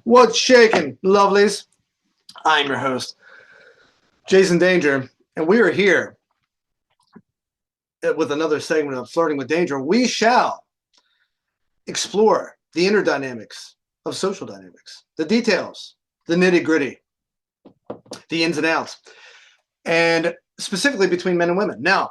What's shaking, lovelies? I'm your host, Jason Danger, and we are here with another segment of Flirting with Danger. We shall explore the inner dynamics of social dynamics, the details, the nitty-gritty, the ins and outs, and specifically between men and women. Now,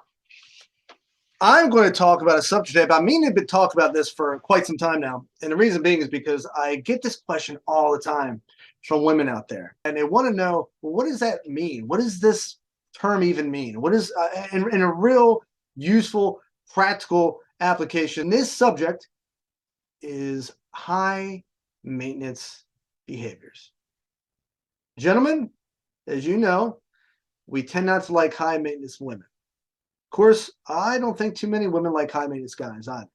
I'm going to talk about a subject today, but I mean to talk about this for quite some time now. And the reason being is because I get this question all the time from women out there. And they want to know, well, what does that mean? What does this term even mean? What is, in a real useful, practical application, this subject is high maintenance behaviors. Gentlemen, as you know, we tend not to like high maintenance women. Of course, I don't think too many women like high maintenance guys either.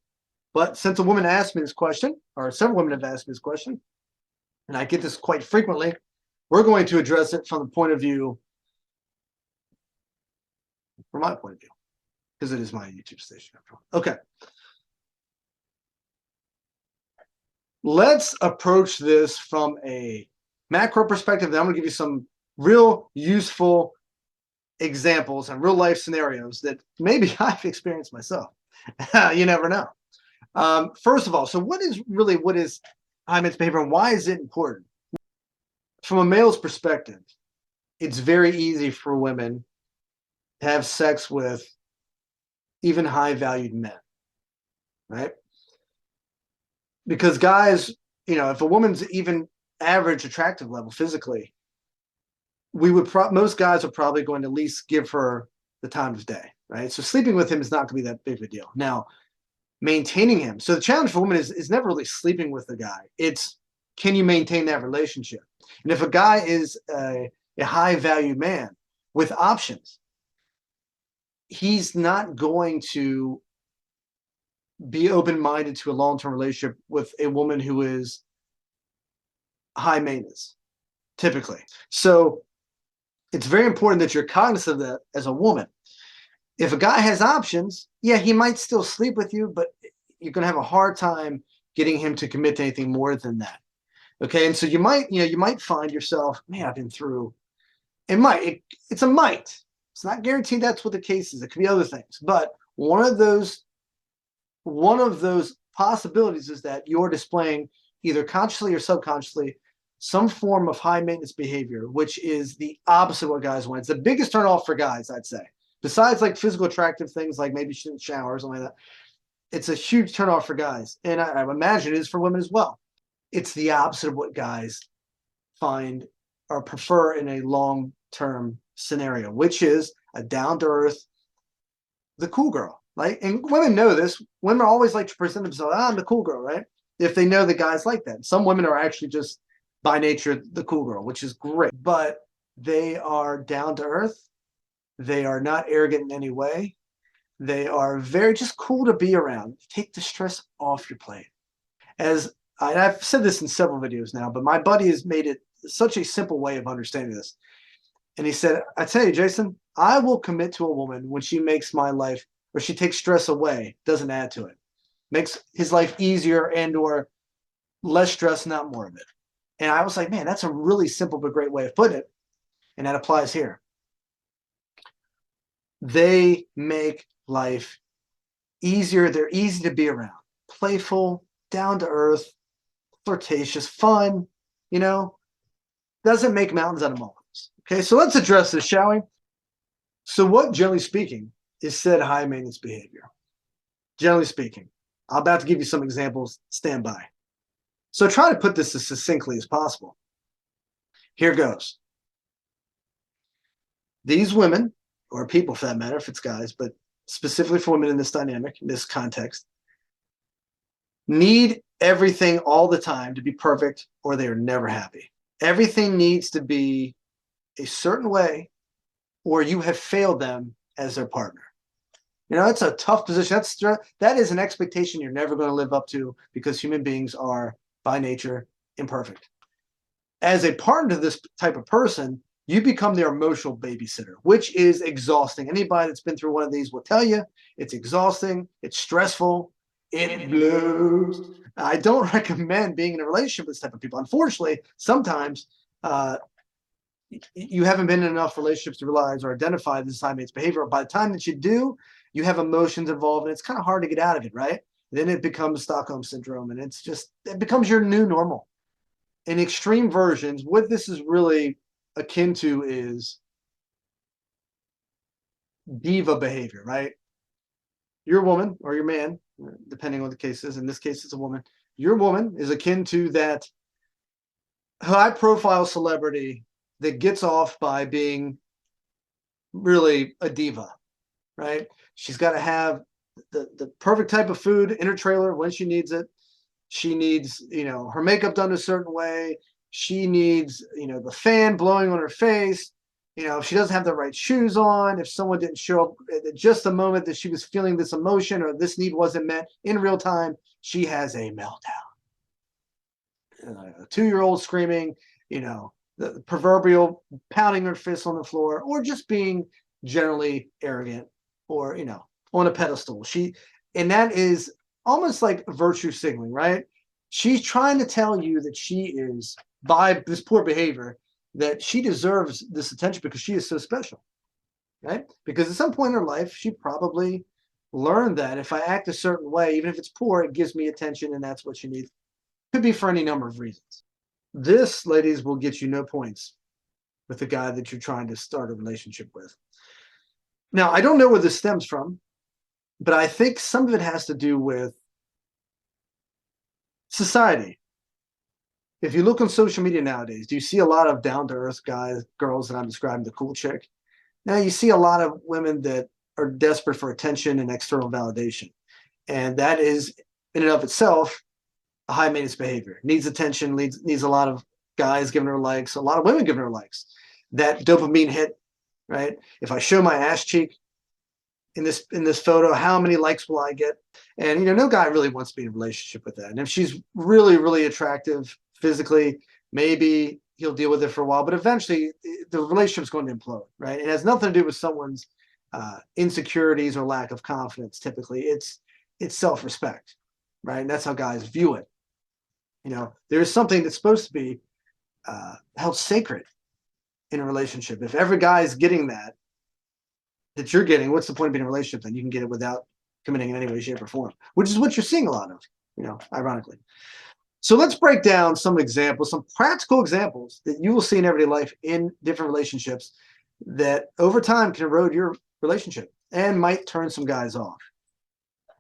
But since a woman asked me this question, or several women have asked me this question, and I get this quite frequently, we're going to address it from the point of view, from my point of view, because it is my YouTube station after all. Okay. Let's approach this from a macro perspective. Then I'm going to give you some real useful examples and real life scenarios that maybe I've experienced myself. You never know. First of all, so what is high maintenance behavior and why is it important? From a male's perspective, it's very easy for women to have sex with even high valued men, right? Because guys, if a woman's even average attractive level physically, most guys are probably going to at least give her the time of day, right? So sleeping with him is not going to be that big of a deal. Now, maintaining him. So the challenge for women is never really sleeping with the guy. It's, can you maintain that relationship? And if a guy is a high value man with options, he's not going to be open-minded to a long-term relationship with a woman who is high maintenance, typically. So it's very important that you're cognizant of that as a woman. If a guy has options, yeah, he might still sleep with you, but you're going to have a hard time getting him to commit to anything more than that. Okay, and so you might find yourself, man, I've been through. It's a might. It's not guaranteed that's what the case is. It could be other things, but one of those possibilities is that you're displaying either consciously or subconsciously some form of high maintenance behavior, which is the opposite of what guys want. It's the biggest turn off for guys, I'd say. Besides like physical attractive things like maybe shouldn't shower or something like that, it's a huge turn off for guys. And I imagine it is for women as well. It's the opposite of what guys find or prefer in a long-term scenario, which is a down-to-earth, the cool girl. Right? And women know this. Women always like to present themselves, I'm the cool girl, right? If they know the guys like that. Some women are actually just by nature the cool girl, which is great. But they are down to earth. They are not arrogant in any way. They are very just cool to be around. Take the stress off your plate. I've said this in several videos now, but my buddy has made it such a simple way of understanding this. And he said, I tell you, Jason, I will commit to a woman when she makes my life, or she takes stress away, doesn't add to it. Makes his life easier and or less stress, not more of it. And I was like, man, that's a really simple but great way of putting it. And that applies here. They make life easier. They're easy to be around. Playful, down to earth, flirtatious, fun, doesn't make mountains out of molehills. Okay, so let's address this, shall we? So what, generally speaking, is said high maintenance behavior? Generally speaking, I'm about to give you some examples. Stand by. So try to put this as succinctly as possible. Here goes. These women, or people for that matter, if it's guys, but specifically for women in this dynamic, in this context, need everything all the time to be perfect or they are never happy. Everything needs to be a certain way or you have failed them as their partner. It's a tough position. That is an expectation you're never going to live up to because human beings are, by nature, imperfect. As a partner to this type of person, you become their emotional babysitter, which is exhausting. Anybody that's been through one of these will tell you it's exhausting, it's stressful, It blows. I don't recommend being in a relationship with this type of people. Unfortunately, sometimes you haven't been in enough relationships to realize or identify this high maintenance behavior. By the time that you do, you have emotions involved, and it's kind of hard to get out of it, right? Then it becomes Stockholm syndrome, and it becomes your new normal. In extreme versions, what this is really akin to is diva behavior, right? Your woman or your man, depending on what the case is. In this case, it's a woman. Your woman is akin to that high profile celebrity that gets off by being really a diva, right? She's got to have the perfect type of food in her trailer when she needs it. She needs, her makeup done a certain way. She needs, the fan blowing on her face. If she doesn't have the right shoes on, if someone didn't show up at just the moment that she was feeling this emotion or this need wasn't met in real time, she has a meltdown. A 2-year-old screaming, the proverbial pounding her fist on the floor, or just being generally arrogant or, on a pedestal. And that is almost like virtue signaling, right? She's trying to tell you that she is, by this poor behavior, that she deserves this attention because she is so special, right? Because at some point in her life, she probably learned that if I act a certain way, even if it's poor, it gives me attention, and that's what she needs. Could be for any number of reasons. This, ladies, will get you no points with the guy that you're trying to start a relationship with. Now, I don't know where this stems from, but I think some of it has to do with society. If you look on social media nowadays, do you see a lot of down-to-earth guys, girls that I'm describing, the cool chick? Now you see a lot of women that are desperate for attention and external validation. And that is, in and of itself, a high maintenance behavior. Needs attention, needs a lot of guys giving her likes, a lot of women giving her likes. That dopamine hit, right? If I show my ass cheek in this photo, how many likes will I get? And no guy really wants to be in a relationship with that. And if she's really, really attractive physically, maybe he'll deal with it for a while, but eventually the relationship's going to implode, right? It has nothing to do with someone's insecurities or lack of confidence. Typically, it's self-respect, right? And that's how guys view it. There's something that's supposed to be held sacred in a relationship. If every guy is getting that you're getting, what's the point of being in a relationship? Then you can get it without committing in any way, shape, or form, which is what you're seeing a lot of, ironically. So let's break down some examples, some practical examples that you will see in everyday life in different relationships that over time can erode your relationship and might turn some guys off.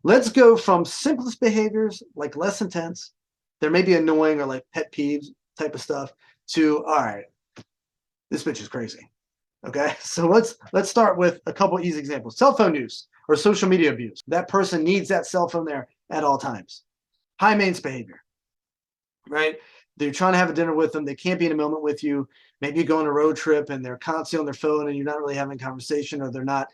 Let's go from simplest behaviors, like less intense, there may be annoying or like pet peeves type of stuff, to, all right, this bitch is crazy. Okay, so let's start with a couple easy examples. Cell phone use or social media abuse. That person needs that cell phone there at all times. High maintenance behavior, right? They're trying to have a dinner with them. They can't be in a moment with you. Maybe you go on a road trip and they're constantly on their phone and you're not really having a conversation, or they're not,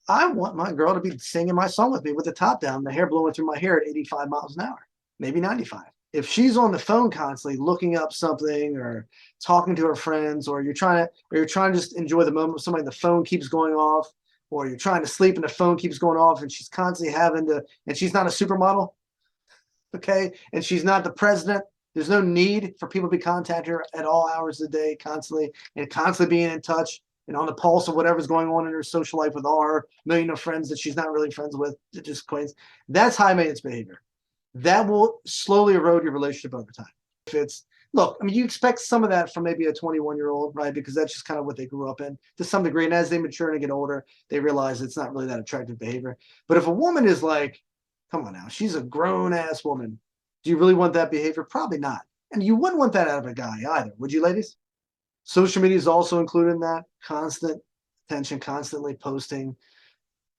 I want my girl to be singing my song with me with the top down, the hair blowing through my hair at 85 miles an hour, maybe 95. If she's on the phone constantly looking up something or talking to her friends, or you're trying to just enjoy the moment with somebody, the phone keeps going off, or you're trying to sleep and the phone keeps going off, and she's constantly and she's not a supermodel, okay, and she's not the president. There's no need for people to be contacting her at all hours of the day, constantly being in touch and on the pulse of whatever's going on in her social life with all her million of friends that she's not really friends with, just acquaintance. That's high maintenance behavior. That will slowly erode your relationship over time. You expect some of that from maybe a 21-year-old, right? Because that's just kind of what they grew up in to some degree. And as they mature and get older, they realize it's not really that attractive behavior. But if a woman is like, come on now, she's a grown-ass woman, do you really want that behavior? Probably not. And you wouldn't want that out of a guy either, would you, ladies? Social media is also included in that. Constant attention, constantly posting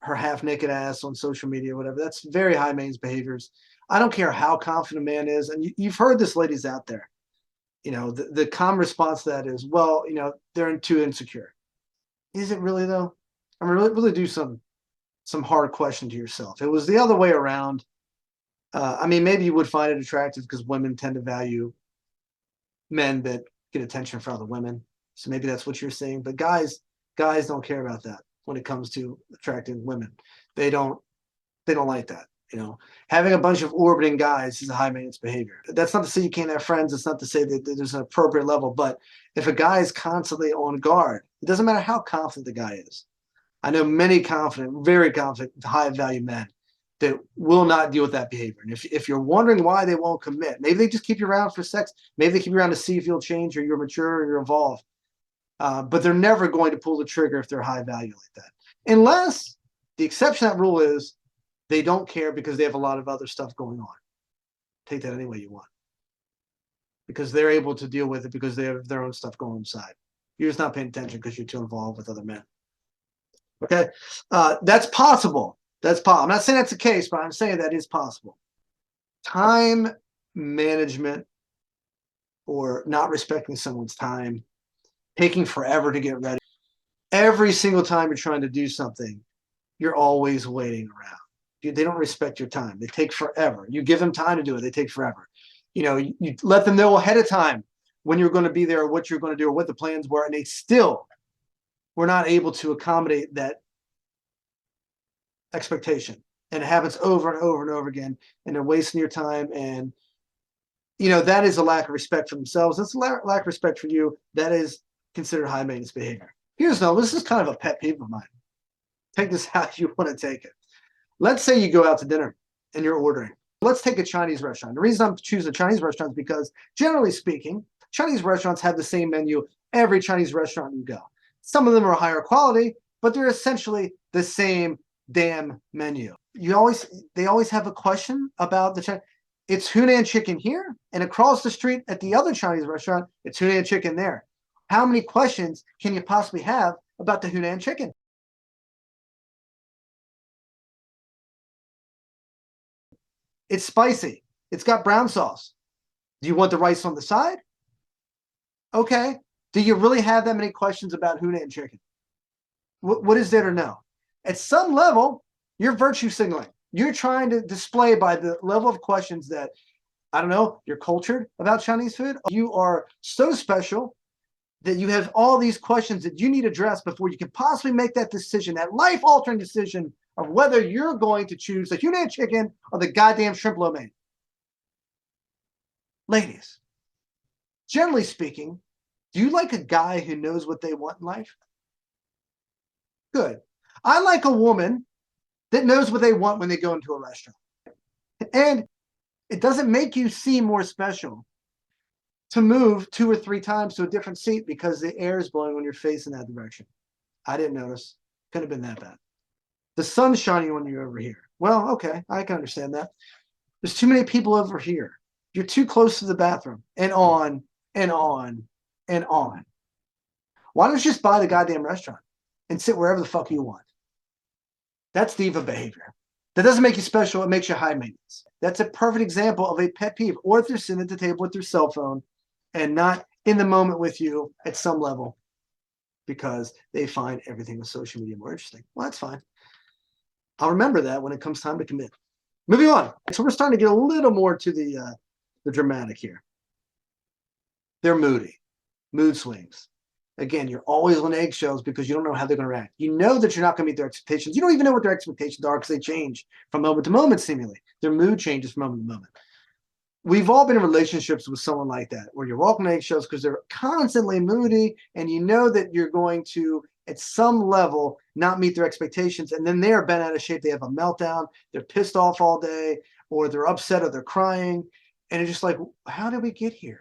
her half-naked ass on social media, whatever. That's very high maintenance behaviors. I don't care how confident a man is, and you've heard this, ladies out there. The common response to that is, well, they're too insecure. Is it really though? I mean, really do some hard question to yourself. It was the other way around. Maybe you would find it attractive because women tend to value men that get attention from other women. So maybe that's what you're saying. But guys don't care about that when it comes to attracting women. They don't like that. You know, having a bunch of orbiting guys is a high maintenance behavior. That's not to say you can't have friends. It's not to say that there's an appropriate level. But if a guy is constantly on guard, it doesn't matter how confident the guy is. I know many confident, very confident, high value men that will not deal with that behavior. And if you're wondering why they won't commit, maybe they just keep you around for sex. Maybe they keep you around to see if you'll change or you're mature or you're evolved. But they're never going to pull the trigger if they're high value like that. Unless the exception to that rule is they don't care because they have a lot of other stuff going on. Take that any way you want. Because they're able to deal with it because they have their own stuff going inside. You're just not paying attention because you're too involved with other men. Okay? That's possible. That's possible. I'm not saying that's the case, but I'm saying that is possible. Time management or not respecting someone's time, taking forever to get ready. Every single time you're trying to do something, you're always waiting around. They don't respect your time. They take forever. You give them time to do it. They take forever. You know, you let them know ahead of time when you're going to be there, or what you're going to do, or what the plans were, and they still were not able to accommodate that expectation. And it happens over and over and over again, and they're wasting your time. And, you know, that is a lack of respect for themselves. That's a lack of respect for you. That is considered high maintenance behavior. Here's no, this is kind of a pet peeve of mine. Take this how you want to take it. Let's say you go out to dinner and you're ordering. Let's take a Chinese restaurant. The reason I'm choosing a Chinese restaurant is because, generally speaking, Chinese restaurants have the same menu every Chinese restaurant you go. Some of them are higher quality, but they're essentially the same damn menu. They always have a question about the Chinese. It's Hunan chicken here, and across the street at the other Chinese restaurant, it's Hunan chicken there. How many questions can you possibly have about the Hunan chicken? It's spicy. It's got brown sauce. Do you want the rice on the side? Okay. Do you really have that many questions about Hunan chicken? What is there to know? At some level, you're virtue signaling. You're trying to display by the level of questions that, I don't know, you're cultured about Chinese food. You are so special that you have all these questions that you need addressed before you can possibly make that decision, that life-altering decision of whether you're going to choose the Hunan chicken or the goddamn shrimp lo mein. Ladies, generally speaking, do you like a guy who knows what they want in life? Good. I like a woman that knows what they want when they go into a restaurant. And it doesn't make you seem more special to move 2 or 3 times to a different seat because the air is blowing when you're facing that direction. I didn't notice. Couldn't have been that bad. The sun's shining when you're over here. Well, okay, I can understand that. There's too many people over here. You're too close to the bathroom, and on and on and on. Why don't you just buy the goddamn restaurant and sit wherever the fuck you want? That's diva behavior. That doesn't make you special. It makes you high maintenance. That's a perfect example of a pet peeve. Or if they're sitting at the table with their cell phone and not in the moment with you at some level because they find everything with social media more interesting. Well, that's fine. I'll remember that when it comes time to commit. Moving on. So we're starting to get a little more to the dramatic here. They're moody. Mood swings. Again, you're always on eggshells because you don't know how they're going to react. You know that you're not going to meet their expectations. You don't even know what their expectations are because they change from moment to moment, seemingly. Their mood changes from moment to moment. We've all been in relationships with someone like that, where you're walking on eggshells because they're constantly moody, and you know that you're going to, at some level, not meet their expectations, and then they're bent out of shape. They have a meltdown. They're pissed off all day, or they're upset, or they're crying, and it's just like, how did we get here?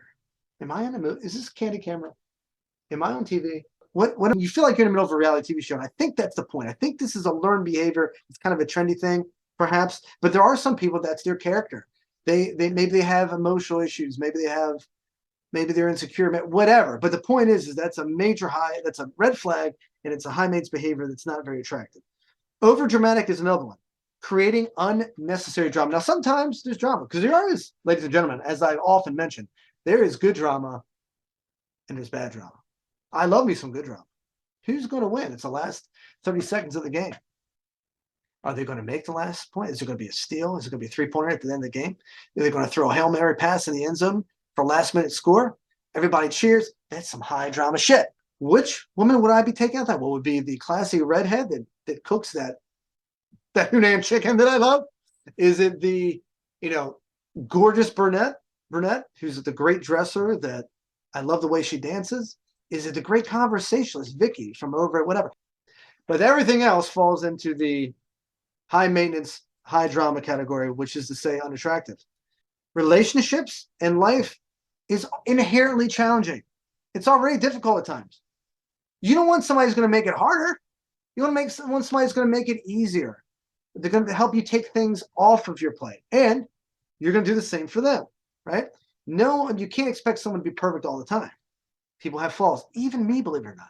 Am I in the mood? Is this a candy camera? Am I on TV? What you feel like you're in the middle of a reality TV show, and I think that's the point. I think this is a learned behavior. It's kind of a trendy thing, perhaps, but there are some people that's their character. They maybe they have emotional issues, maybe they're insecure, whatever. But the point is that's a major high, that's a red flag, and it's a high maintenance behavior that's not very attractive. Over dramatic is another one. Creating unnecessary drama. Now, sometimes there's drama because there is, ladies and gentlemen, as I've often mentioned, there is good drama and there's bad drama. I love me some good drama. Who's going to win? It's the last 30 seconds of the game. Are they going to make the last point? Is it going to be a steal? Is it going to be a 3-pointer at the end of the game? Are they going to throw a Hail Mary pass in the end zone for a last-minute score? Everybody cheers. That's some high drama shit. Which woman would I be taking out that? What would be the classy redhead that cooks that Hunan chicken that I love? Is it the, you know, gorgeous brunette who's the great dresser that I love the way she dances? Is it the great conversationalist Vicky from over at whatever? But everything else falls into the high maintenance, high drama category, which is to say unattractive. Relationships and life is inherently challenging. It's already difficult at times. You don't want somebody who's going to make it harder. You want somebody who's going to make it easier. They're going to help you take things off of your plate, and you're going to do the same for them, right? No, you can't expect someone to be perfect all the time. People have flaws. Even me, believe it or not.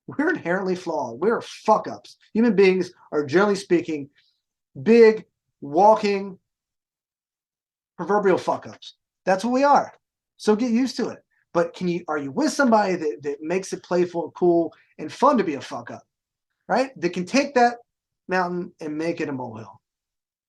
We're inherently flawed. We're fuck ups. Human beings are, generally speaking, big, walking, proverbial fuck ups. That's what we are. So get used to it. But are you with somebody that makes it playful and cool and fun to be a fuck up, right? That can take that mountain and make it a molehill,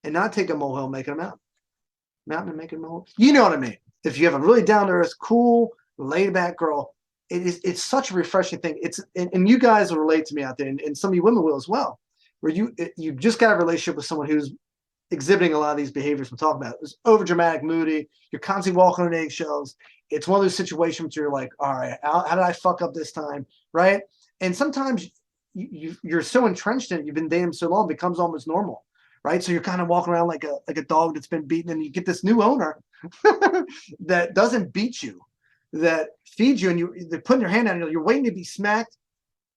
and not take a molehill and make it a mountain and make it a molehill. You know what I mean? If you have a really down to earth, cool, laid back girl, it's such a refreshing thing. And you guys will relate to me out there, and some of you women will as well, where you just got a relationship with someone who's exhibiting a lot of these behaviors we're talking about. It's over dramatic, moody. You're constantly walking on eggshells. It's one of those situations where you're like, all right, how did I fuck up this time, right? And sometimes you're so entrenched in it, you've been dating so long, it becomes almost normal, right? So you're kind of walking around like a dog that's been beaten, and you get this new owner that doesn't beat you, that feeds you, and they're putting their hand out, and you're waiting to be smacked,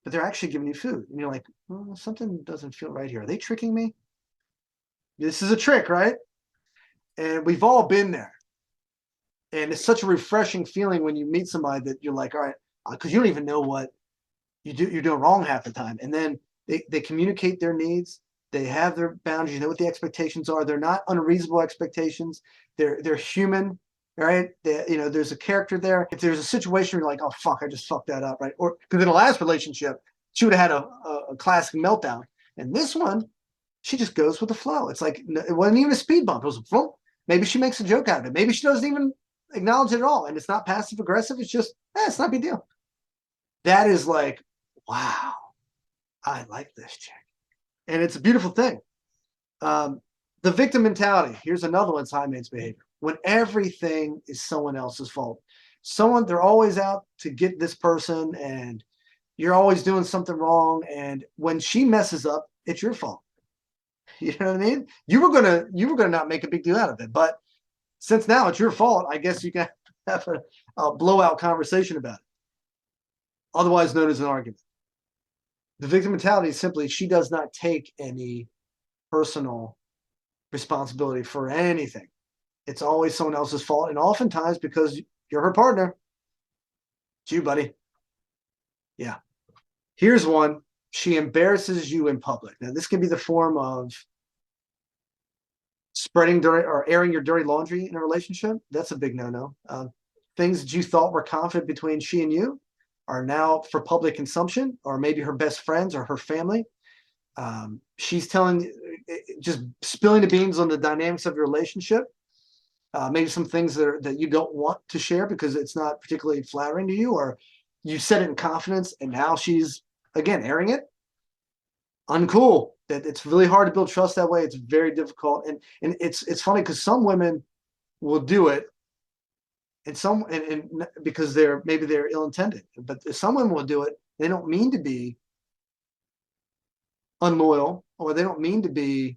but they're actually giving you food, and you're like, well, something doesn't feel right here. Are they tricking me? This is a trick, right? And we've all been there. And it's such a refreshing feeling when you meet somebody that you're like, all right, because you don't even know what you're doing wrong half the time. And then they communicate their needs. They have their boundaries. You know what the expectations are. They're not unreasonable expectations. They're human, right? There's a character there. If there's a situation where you're like, oh fuck, I just fucked that up, right? Or because in the last relationship, she would have had a classic meltdown. And this one, she just goes with the flow. It's like it wasn't even a speed bump. It was a maybe she makes a joke out of it. Maybe she doesn't even acknowledge it at all. And it's not passive aggressive. It's just, it's not a big deal. That is like, wow, I like this chick. And it's a beautiful thing. The victim mentality. Here's another one's high maintenance behavior. When everything is someone else's fault. They're always out to get this person, and you're always doing something wrong. And when she messes up, it's your fault. You know what I mean? You were gonna not make a big deal out of it, but since now it's your fault, I guess you can have a blowout conversation about it, otherwise known as an argument. The victim mentality is simply she does not take any personal responsibility for anything. It's always someone else's fault, and oftentimes because you're her partner. It's you, buddy. Yeah. Here's one. She embarrasses you in public. Now, this can be the form of spreading dirty or airing your dirty laundry in a relationship. That's a big no-no. Things that you thought were confident between she and you are now for public consumption, or maybe her best friends or her family. She's just spilling the beans on the dynamics of your relationship. Maybe some things that you don't want to share because it's not particularly flattering to you, or you said it in confidence, and now she's, again, airing it. Uncool. That it's really hard to build trust that way. It's very difficult, and it's funny because some women will do it, and because they're ill-intended, but some women will do it. They don't mean to be unloyal, or they don't mean to be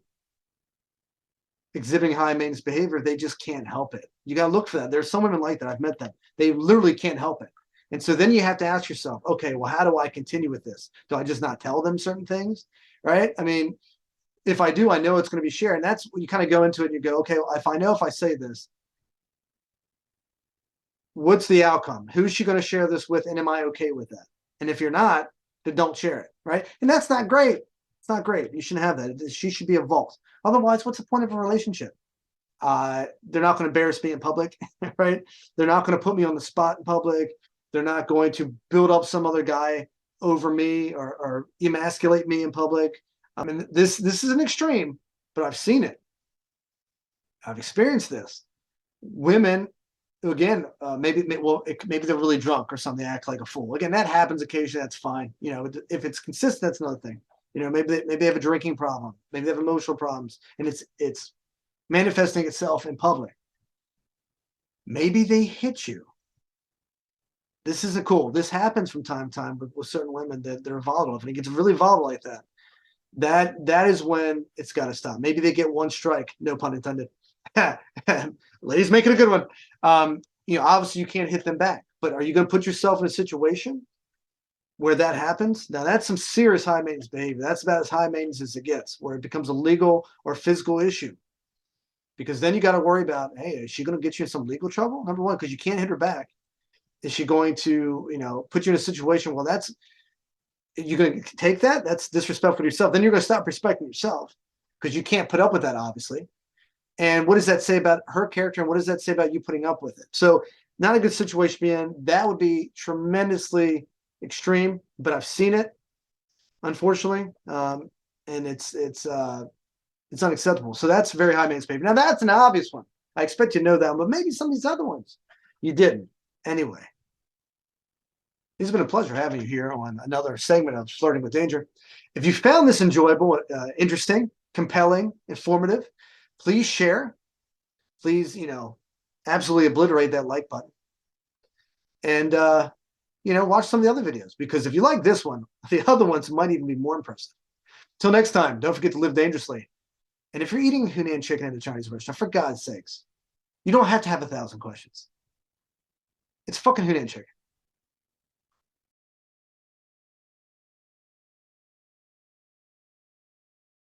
exhibiting high maintenance behavior. They just can't help it. You got to look for that. There's some women like that. I've met them. They literally can't help it. And so then you have to ask yourself, okay, well, how do I continue with this? Do I just not tell them certain things? Right? I mean, if I do, I know it's going to be shared. And that's when you kind of go into it and you go, okay, well, if I say this, what's the outcome? Who's she going to share this with? And am I okay with that? And if you're not, then don't share it. Right? And that's not great. It's not great. You shouldn't have that. She should be a vault. Otherwise, what's the point of a relationship? They're not going to embarrass me in public, right? They're not going to put me on the spot in public. They're not going to build up some other guy over me or emasculate me in public. I mean, this is an extreme, but I've seen it. I've experienced this. Women, again, maybe they're really drunk or something. They act like a fool. Again, that happens occasionally. That's fine. If it's consistent, that's another thing. maybe they have a drinking problem, maybe they have emotional problems, and it's manifesting itself in public. Maybe they hit you. This isn't cool. This happens from time to time with certain women that they're volatile. If it gets really volatile like that, that is when it's got to stop. Maybe they get one strike, no pun intended. Ladies making a good one. Obviously you can't hit them back, but are you going to put yourself in a situation where that happens? Now that's some serious high maintenance behavior. That's about as high maintenance as it gets, where it becomes a legal or physical issue. Because then you got to worry about, hey, is she going to get you in some legal trouble? Number one, because you can't hit her back. Is she going to, put you in a situation? Well, you're going to take that. That's disrespectful to yourself. Then you're going to stop respecting yourself because you can't put up with that, obviously. And what does that say about her character? And what does that say about you putting up with it? So not a good situation to be in. That would be tremendously extreme, but I've seen it, unfortunately. And it's unacceptable. So that's very high maintenance behavior. Now that's an obvious one. I expect you to know that one, but maybe some of these other ones you didn't. Anyway, it's been a pleasure having you here on another segment of Flirting with Danger. If you found this enjoyable, interesting, compelling, informative, please share. Please, absolutely obliterate that like button. And, watch some of the other videos, because if you like this one, the other ones might even be more impressive. Till next time, don't forget to live dangerously. And if you're eating Hunan chicken at a Chinese restaurant, for God's sakes, you don't have to have 1,000 questions. It's fucking Hunan chicken.